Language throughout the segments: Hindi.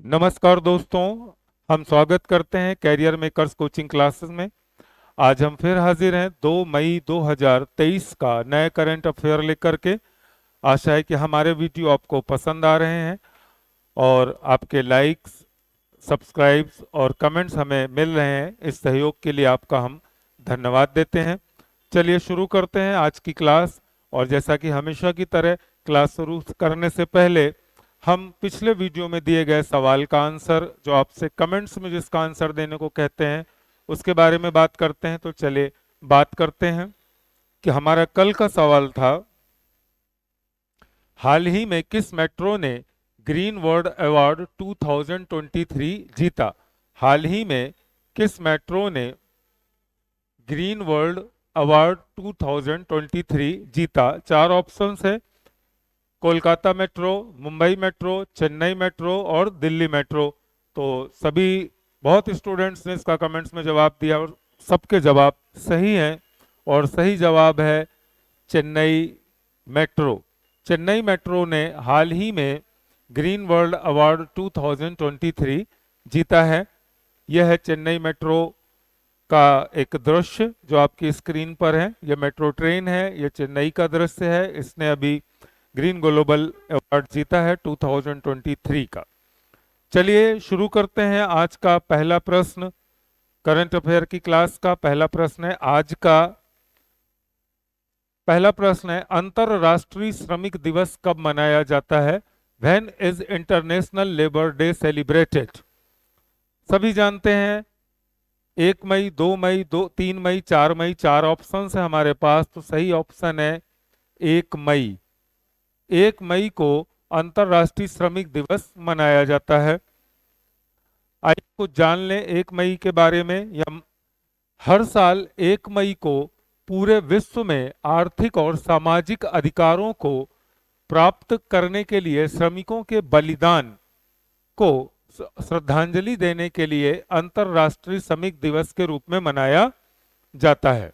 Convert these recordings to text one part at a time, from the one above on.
नमस्कार दोस्तों, हम स्वागत करते हैं कैरियर मेकर्स कोचिंग क्लासेस में। आज हम फिर हाजिर हैं 2 मई 2023 का नए करंट अफेयर लेकर के। आशा है कि हमारे वीडियो आपको पसंद आ रहे हैं और आपके लाइक्स, सब्सक्राइब्स और कमेंट्स हमें मिल रहे हैं। इस सहयोग के लिए आपका हम धन्यवाद देते हैं। चलिए शुरू करते हैं आज की क्लास। और जैसा कि हमेशा की तरह क्लास शुरू करने से पहले हम पिछले वीडियो में दिए गए सवाल का आंसर, जो आपसे कमेंट्स में जिसका आंसर देने को कहते हैं, उसके बारे में बात करते हैं। तो चलिए बात करते हैं कि हमारा कल का सवाल था, हाल ही में किस मेट्रो ने ग्रीन वर्ल्ड अवार्ड 2023 जीता। हाल ही में किस मेट्रो ने ग्रीन वर्ल्ड अवार्ड 2023 जीता। चार ऑप्शंस है, Kolkata metro, Mumbai metro, Chennai metro और दिल्ली मेट्रो। तो सभी बहुत स्टूडेंट्स ने इसका कमेंट्स में जवाब दिया और सबके जवाब सही हैं। और सही जवाब है चेन्नई मेट्रो। चेन्नई मेट्रो ने हाल ही में ग्रीन वर्ल्ड अवार्ड 2023 जीता है। यह है चेन्नई मेट्रो का एक दृश्य जो आपकी स्क्रीन पर है। यह मेट्रो ट्रेन है, यह चेन्नई का दृश्य है। इसने अभी ग्रीन ग्लोबल अवार्ड जीता है 2023 का। चलिए शुरू करते हैं आज का पहला प्रश्न। करंट अफेयर की क्लास का पहला प्रश्न है आज का। पहला प्रश्न है, अंतरराष्ट्रीय श्रमिक दिवस कब मनाया जाता है। When is international labour day celebrated. सभी जानते हैं 1 मई, 2 मई, 3 मई, 4 मई। चार ऑप्शन है हमारे पास, तो सही ऑप्शन है 1 मई। 1 मई को अंतरराष्ट्रीय श्रमिक दिवस मनाया जाता है। आइए कुछ जान लें 1 मई के बारे में। हर साल 1 मई को पूरे विश्व में आर्थिक और सामाजिक अधिकारों को प्राप्त करने के लिए श्रमिकों के बलिदान को श्रद्धांजलि देने के लिए अंतरराष्ट्रीय श्रमिक दिवस के रूप में मनाया जाता है।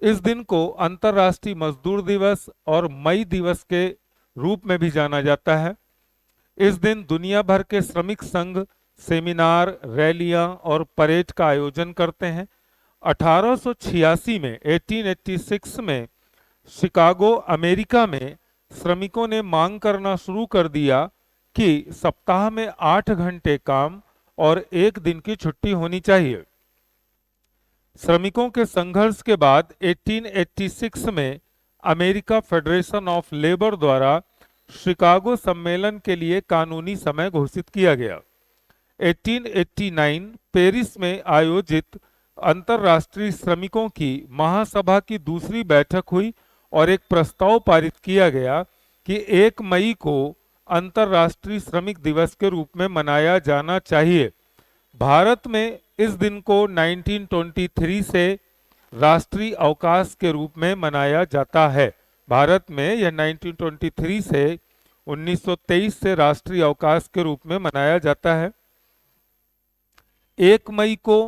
इस दिन को अंतरराष्ट्रीय मजदूर दिवस और मई दिवस के रूप में भी जाना जाता है। इस दिन दुनिया भर के श्रमिक संघ सेमिनार, रैलियां और परेड का आयोजन करते हैं। 1886 में 1886 में शिकागो, अमेरिका में श्रमिकों ने मांग करना शुरू कर दिया कि सप्ताह में 8 घंटे काम और 1 दिन की छुट्टी होनी चाहिए। श्रमिकों के संघर्ष के बाद 1886 में अमेरिका फेडरेशन ऑफ लेबर द्वारा शिकागो सम्मेलन के लिए कानूनी समय घोषित किया गया। 1889 पेरिस में आयोजित अंतर्राष्ट्रीय श्रमिकों की महासभा की दूसरी बैठक हुई और एक प्रस्ताव पारित किया गया कि 1 मई को अंतर्राष्ट्रीय श्रमिक दिवस के रूप में मनाया जाना चाहिए। भारत में इस दिन को 1923 से राष्ट्रीय अवकाश के रूप में मनाया जाता है। भारत में यह 1923 से 1923 से राष्ट्रीय अवकाश के रूप में मनाया जाता है। 1 मई को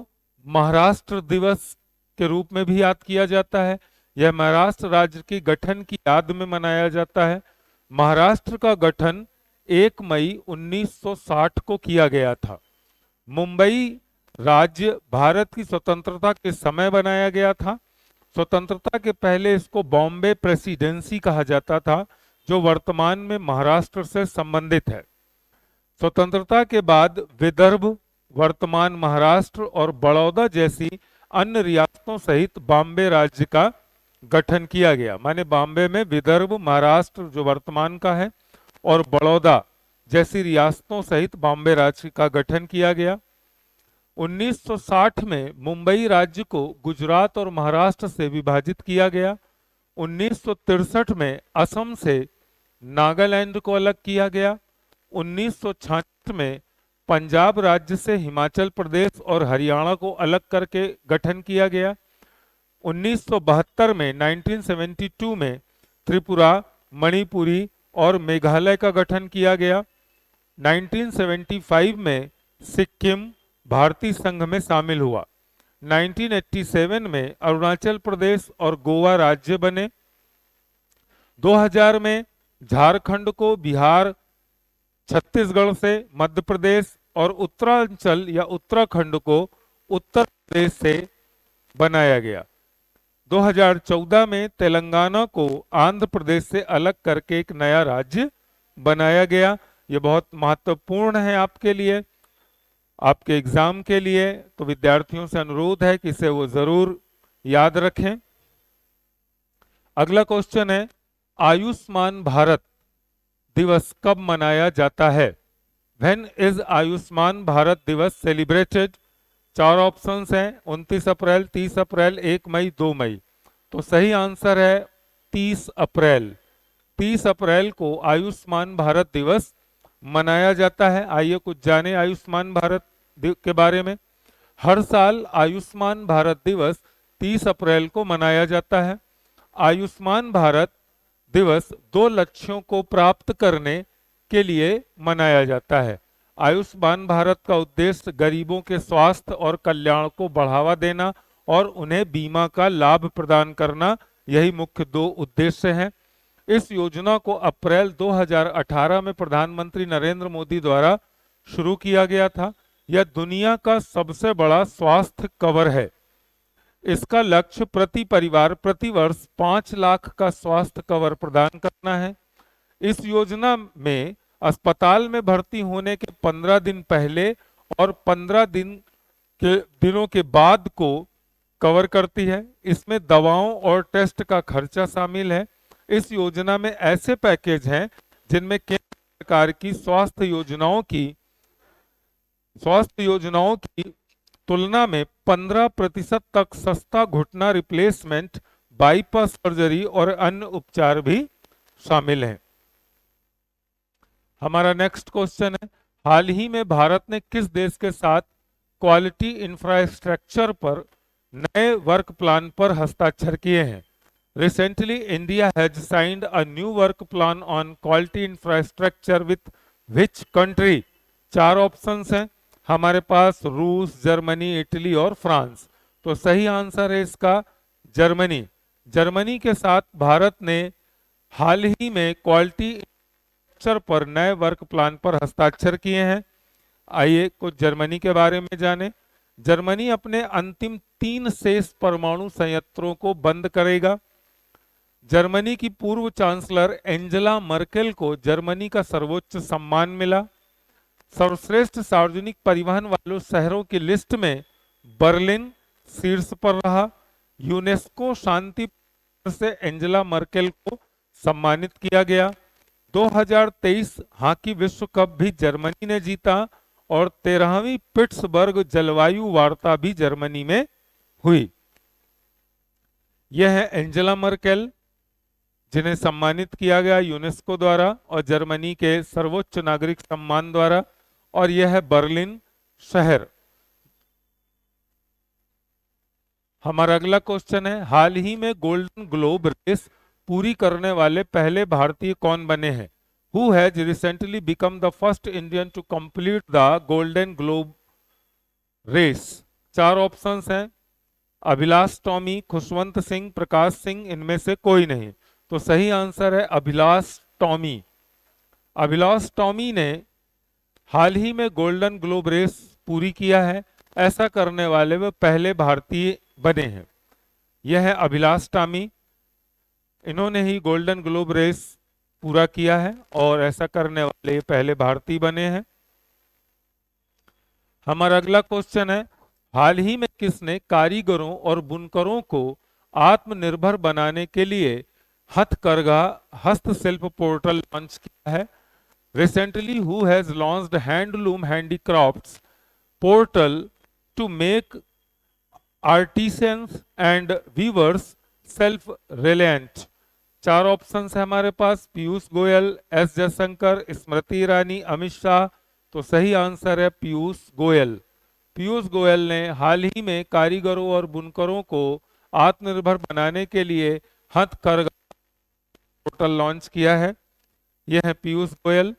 महाराष्ट्र दिवस के रूप में भी याद किया जाता है। यह महाराष्ट्र राज्य की गठन की याद में मनाया जाता है। महाराष्ट्र का गठन 1 मई 1960 को किया गया था। मुंबई राज्य भारत की स्वतंत्रता के समय बनाया गया था। स्वतंत्रता के पहले इसको बॉम्बे प्रेसिडेंसी कहा जाता था, जो वर्तमान में महाराष्ट्र से संबंधित है। स्वतंत्रता के बाद विदर्भ, वर्तमान महाराष्ट्र और बड़ौदा जैसी अन्य रियासतों सहित बॉम्बे राज्य का गठन किया गया। माने बॉम्बे में विदर्भ, महाराष्ट्र जो वर्तमान का है, और बड़ौदा जैसी रियासतों सहित बॉम्बे राज्य का गठन किया गया। 1960 में मुंबई राज्य को गुजरात और महाराष्ट्र से विभाजित किया गया। 1963 में असम से नागालैंड को अलग किया गया। 1966 में पंजाब राज्य से हिमाचल प्रदेश और हरियाणा को अलग करके गठन किया गया। 1972 में 1972 में त्रिपुरा, मणिपुरी और मेघालय का गठन किया गया। 1975 में सिक्किम भारतीय संघ में शामिल हुआ। 1987 में अरुणाचल प्रदेश और गोवा राज्य बने। 2000 में झारखंड को बिहार, छत्तीसगढ़ से मध्य प्रदेश, और उत्तरांचल या उत्तराखंड को उत्तर प्रदेश से बनाया गया। 2014 में तेलंगाना को आंध्र प्रदेश से अलग करके एक नया राज्य बनाया गया। ये बहुत महत्वपूर्ण है आपके लिए, आपके एग्जाम के लिए, तो विद्यार्थियों से अनुरोध है कि इसे वो जरूर याद रखें। अगला क्वेश्चन है, आयुष्मान भारत दिवस कब मनाया जाता है? व्हेन इज आयुष्मान भारत दिवस सेलिब्रेटेड? 4 ऑप्शंस हैं, 29 अप्रैल, 30 अप्रैल, 1 मई, 2 मई। तो सही आंसर है 30 अप्रैल। 30 अप्रैल को आयुष्मान भारत दिवस मनाया जाता है। आइए कुछ जाने आयुष्मान भारत के बारे में। हर साल आयुष्मान भारत दिवस 30 अप्रैल को मनाया जाता है। आयुष्मान भारत दिवस 2 लक्ष्यों को प्राप्त करने के लिए मनाया जाता है। आयुष्मान भारत का उद्देश्य गरीबों के स्वास्थ्य और कल्याण को बढ़ावा देना और उन्हें बीमा का लाभ प्रदान करना, यही मुख्य 2 उद्देश्य हैं। इस योजना को अप्रैल 2018 में प्रधानमंत्री नरेंद्र मोदी द्वारा शुरू किया गया था। यह दुनिया का सबसे बड़ा स्वास्थ्य कवर है। इसका लक्ष्य प्रति परिवार प्रति वर्ष 5 लाख का स्वास्थ्य कवर प्रदान करना है। इस योजना में अस्पताल में भर्ती होने के 15 दिन पहले और 15 दिनों के बाद को कवर करती है। इसमें दवाओं और टेस्ट का खर्चा शामिल है। इस योजना में ऐसे पैकेज हैं जिनमें केंद्र सरकार की स्वास्थ्य योजनाओं की तुलना में 15% तक सस्ता घुटना रिप्लेसमेंट, बाईपास सर्जरी और अन्य उपचार भी शामिल हैं। हमारा नेक्स्ट क्वेश्चन है, हाल ही में भारत ने किस देश के साथ क्वालिटी इंफ्रास्ट्रक्चर पर नए वर्क प्लान पर हस्ताक्षर किए हैं? Recently India has signed a new work plan on quality infrastructure with which country? 4 options हैं हमारे पास, रूस, जर्मनी, इटली और फ्रांस। तो सही आंसर है इसका जर्मनी। जर्मनी के साथ भारत ने हाल ही में क्वालिटी इंफ्रास्ट्रक्चर पर नए वर्क प्लान पर हस्ताक्षर किए हैं। आइए कुछ जर्मनी के बारे में जानें। जर्मनी अपने अंतिम 3 शेष परमाणु संयंत्रों को बंद करेगा। जर्मनी की पूर्व चांसलर एंजेला मर्केल को जर्मनी का सर्वोच्च सम्मान मिला। सर्वश्रेष्ठ सार्वजनिक परिवहन वालों शहरों की लिस्ट में बर्लिन शीर्ष पर रहा। यूनेस्को शांति से एंजेला मर्केल को सम्मानित किया गया। 2023 हॉकी विश्व कप भी जर्मनी ने जीता और 13वीं पिट्सबर्ग जलवायु वार्ता भी जर्मनी में हुई। यह है एंजेला मर्केल जिन्हें सम्मानित किया गया यूनेस्को द्वारा और जर्मनी के सर्वोच्च नागरिक सम्मान द्वारा, और यह है बर्लिन शहर। हमारा अगला क्वेश्चन है, हाल ही में गोल्डन ग्लोब रेस पूरी करने वाले पहले भारतीय कौन बने हैं? Who has recently become the first Indian to complete the Golden Globe race? 4 options हैं, अभिलाष टॉमी, खुशवंत सिंह, प्रकाश सिंह, इनमें से कोई नहीं। तो सही आंसर है अभिलाष टॉमी। अभिलाष टॉमी ने हाल ही में गोल्डन ग्लोब रेस पूरी किया है। ऐसा करने वाले वे पहले भारतीय बने हैं। यह है अभिलाष टॉमी, इन्होंने ही गोल्डन ग्लोब रेस पूरा किया है और ऐसा करने वाले पहले भारतीय बने हैं। हमारा अगला क्वेश्चन है, हाल ही में किसने कारीगरों और बुनकरों को आत्मनिर्भर बनाने के लिए हथकरघा हस्तशिल्प पोर्टल लॉन्च किया है? Recently who has launched handloom handicrafts portal to make artisans and weavers self reliant? 4 options है हमारे पास, पीयूष गोयल, एस जयशंकर, स्मृति ईरानी, अमित शाह। तो सही आंसर है पीयूष गोयल। पीयूष गोयल ने हाल ही में कारीगरों और बुनकरों को आत्मनिर्भर बनाने के लिए हथकरघा पोर्टल लॉन्च किया है। यह है पीयूष गोयल,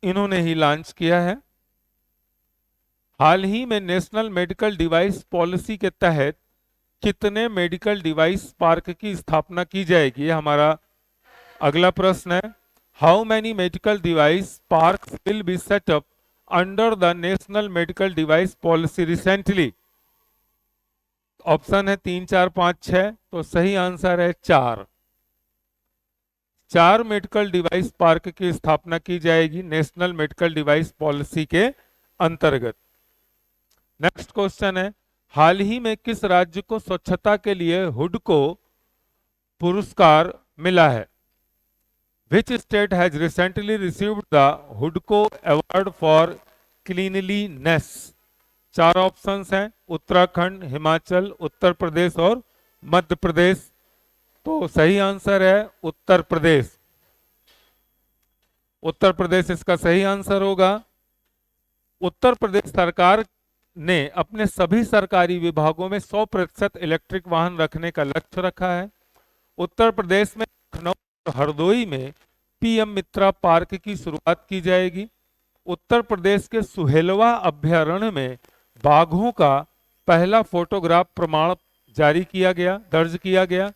इन्होंने ही लॉन्च किया है। हाल ही में नेशनल मेडिकल डिवाइस पॉलिसी के तहत कितने मेडिकल डिवाइस पार्क की स्थापना की जाएगी? ये हमारा अगला प्रश्न है। How many medical device park will be set up under the national medical device policy recently? Option है 3, 4, 5, 6, तो सही आंसर है 4। 4 मेडिकल डिवाइस पार्क की स्थापना की जाएगी नेशनल मेडिकल डिवाइस पॉलिसी के अंतर्गत। नेक्स्ट क्वेश्चन है, हाल ही में किस राज्य को स्वच्छता के लिए हुडको पुरस्कार मिला है? Which state has recently received the हुडको अवार्ड फॉर क्लीनलीनेस? 4 ऑप्शंस हैं, उत्तराखंड, हिमाचल, उत्तर प्रदेश और मध्य प्रदेश। तो सही आंसर है उत्तर प्रदेश। उत्तर प्रदेश इसका सही आंसर होगा। उत्तर प्रदेश सरकार ने अपने सभी सरकारी विभागों में 100% इलेक्ट्रिक वाहन रखने का लक्ष्य रखा है। उत्तर प्रदेश में लखनऊ और हरदोई में पीएम मित्रा पार्क की शुरुआत की जाएगी। उत्तर प्रदेश के सुहेलवा अभ्यारण्य में बाघों का पहला फोटोग्राफ प्रमाण दर्ज किया गया।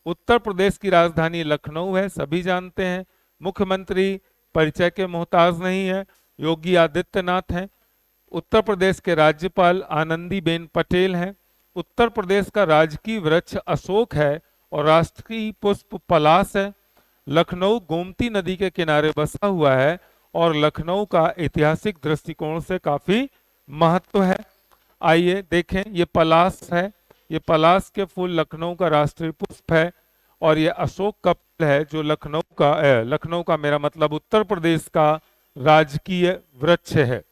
उत्तर प्रदेश की राजधानी लखनऊ है, सभी जानते हैं। मुख्यमंत्री परिचय के मोहताज नहीं है, योगी आदित्यनाथ हैं। उत्तर प्रदेश के राज्यपाल आनंदीबेन पटेल हैं। उत्तर प्रदेश का राजकीय वृक्ष अशोक है और राष्ट्रीय पुष्प पलाश है। लखनऊ गोमती नदी के किनारे बसा हुआ है और लखनऊ का ऐतिहासिक दृष्टिकोण से काफी महत्व है। आइए देखें, ये पलाश है, ये पलाश के फूल लखनऊ का राष्ट्रीय पुष्प है और ये अशोक का फूल है जो लखनऊ का मेरा मतलब उत्तर प्रदेश का राजकीय वृक्ष है।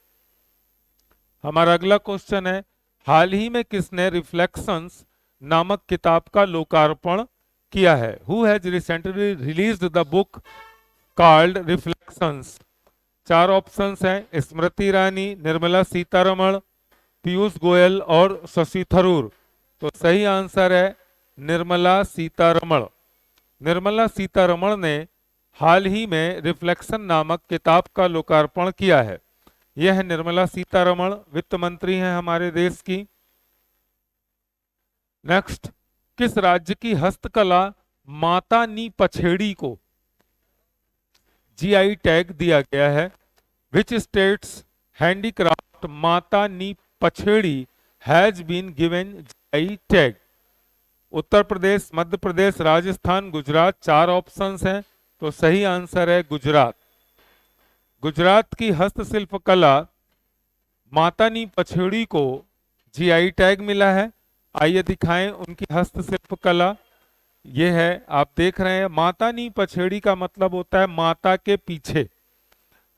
हमारा अगला क्वेश्चन है, हाल ही में किसने रिफ्लेक्शंस नामक किताब का लोकार्पण किया है? Who has recently released the book called Reflections? 4 options हैं, स्मृति ईरानी, निर्मला सीतारमण, पीयूष गोयल और शशि थरूर। तो सही आंसर है निर्मला सीतारमण। निर्मला सीतारमण ने हाल ही में रिफ्लेक्शन नामक किताब का लोकार्पण किया है। यह है निर्मला सीतारमण, वित्त मंत्री हैं हमारे देश की। नेक्स्ट, किस राज्य की हस्तकला माता नी पछेड़ी को जीआई टैग दिया गया है? विच states handicraft Mata Ni Pachedi has been given GI tag? Uttar Pradesh, Madhya Pradesh, Rajasthan, Gujarat. 4 options हैं, तो सही आंसर है गुजरात। गुजरात की हस्तशिल्प कला माता नी पछेड़ी को जीआई टैग मिला है। आइए दिखाएं उनकी हस्तशिल्प कला। ये है, आप देख रहे हैं, माता नी पछेड़ी का मतलब होता है माता के पीछे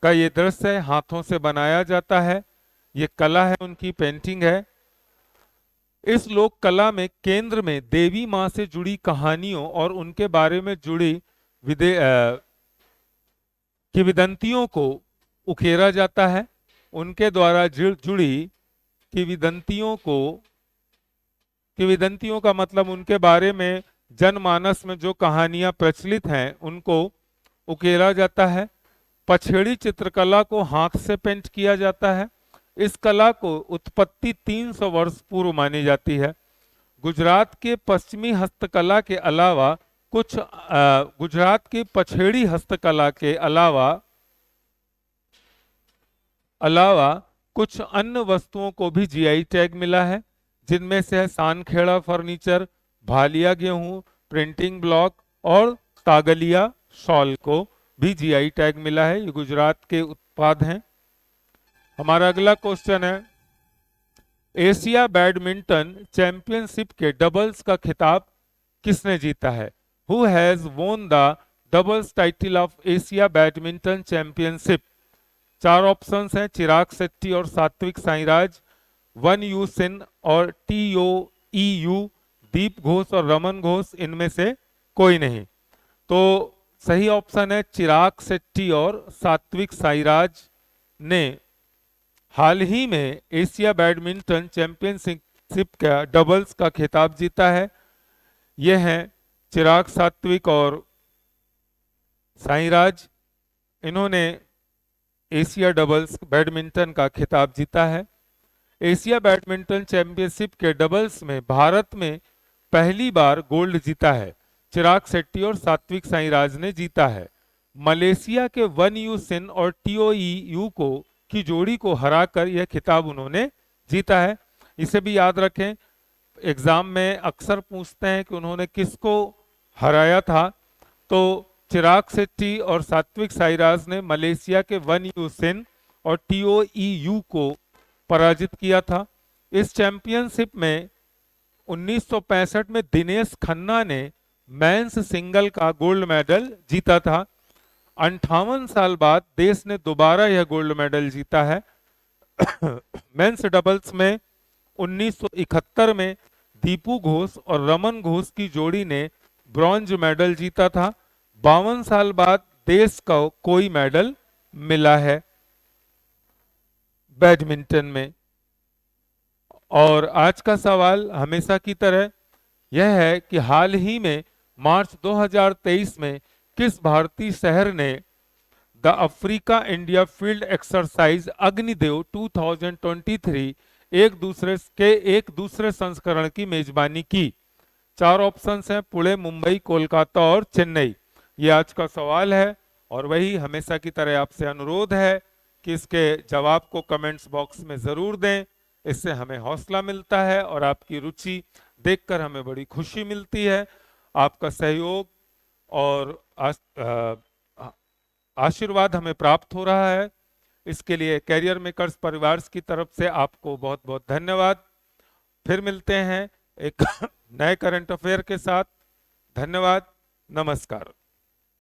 का ये दृश्य है, हाथों से बनाया जाता है। ये कला है, उनकी पेंटिंग है। इस लोक कला में केंद्र में देवी माँ से जुड़ी कहानियों और उनके बारे में जुड़ी किंवदंतियों को उकेरा जाता है। उनके द्वारा जुड़ी किंवदंतियों का मतलब उनके बारे में जनमानस में जो कहानियां प्रचलित हैं उनको उकेरा जाता है। पछेड़ी चित्रकला को हाथ से पेंट किया जाता है। इस कला को उत्पत्ति 300 वर्ष पूर्व मानी जाती है। गुजरात के पश्चिमी हस्तकला के अलावा गुजरात की पछेड़ी हस्तकला के अलावा कुछ अन्य वस्तुओं को भी जीआई टैग मिला है, जिनमें से है सानखेड़ा फर्नीचर, भालिया गेहूं, प्रिंटिंग ब्लॉक और कागलिया शॉल को भी जीआई टैग मिला है। ये गुजरात के उत्पाद हैं। हमारा अगला क्वेश्चन है, एशिया बैडमिंटन चैंपियनशिप के डबल्स का खिताब किसने जीता है? Who has won the doubles title of Asia badminton championship? 4 options हैं, चिराग शेट्टी और सात्विक साईराज, वन यू सिन और TOEU, दीप घोष और रमन घोष, इनमें से कोई नहीं। तो सही ऑप्शन है चिराग शेट्टी और सात्विक साईराज ने हाल ही में एशिया बैडमिंटन चैंपियनशिप का डबल्स का खिताब जीता है। यह है चिराग, सात्विक और साईराज। इन्होंने एशिया डबल्स बैडमिंटन का खिताब जीता है। एशिया बैडमिंटन चैंपियनशिप के डबल्स में भारत में पहली बार गोल्ड जीता है। चिराग शेट्टी और सात्विक साईराज ने जीता है। मलेशिया के वन यू सिन और TOEU को की जोड़ी को हराकर यह खिताब उन्होंने जीता है। इसे भी याद रखें, एग्जाम में अक्सर पूछते हैं कि उन्होंने किसको हराया था। तो चिराग शेट्टी और सात्विक साईराज ने मलेशिया के वन यू सिन और टीओईयू को पराजित किया था। इस चैंपियनशिप में 1965 में दिनेश खन्ना ने मेंस सिंगल का गोल्ड मेडल जीता था। 58 साल बाद देश ने दोबारा यह गोल्ड मेडल जीता है। मेंस डबल्स में 1971 में दीपू घोष और रमन घोष की जोड़ी ने ब्रॉन्ज मेडल जीता था। 52 साल बाद देश को कोई मेडल मिला है बैडमिंटन में। और आज का सवाल हमेशा की तरह यह है कि हाल ही में मार्च 2023 में किस भारतीय शहर ने the Africa India field exercise Agnidev 2023 एक दूसरे संस्करण की मेजबानी की। 4 ऑप्शंस हैं, पुणे, मुंबई, कोलकाता और चेन्नई। ये आज का सवाल है और वही हमेशा की तरह आपसे अनुरोध है कि इसके जवाब को कमेंट्स बॉक्स में जरूर दें। इससे हमें हौसला मिलता है और आपकी रुचि देखकर हमें बड़ी खुशी मिलती है। आपका सहयोग और आशीर्वाद हमें प्राप्त हो रहा है। इसके लिए कैरियर मेकर्स परिवार की तरफ से आपको बहुत बहुत धन्यवाद। फिर मिलते हैं एक नए करंट अफेयर के साथ। धन्यवाद, नमस्कार।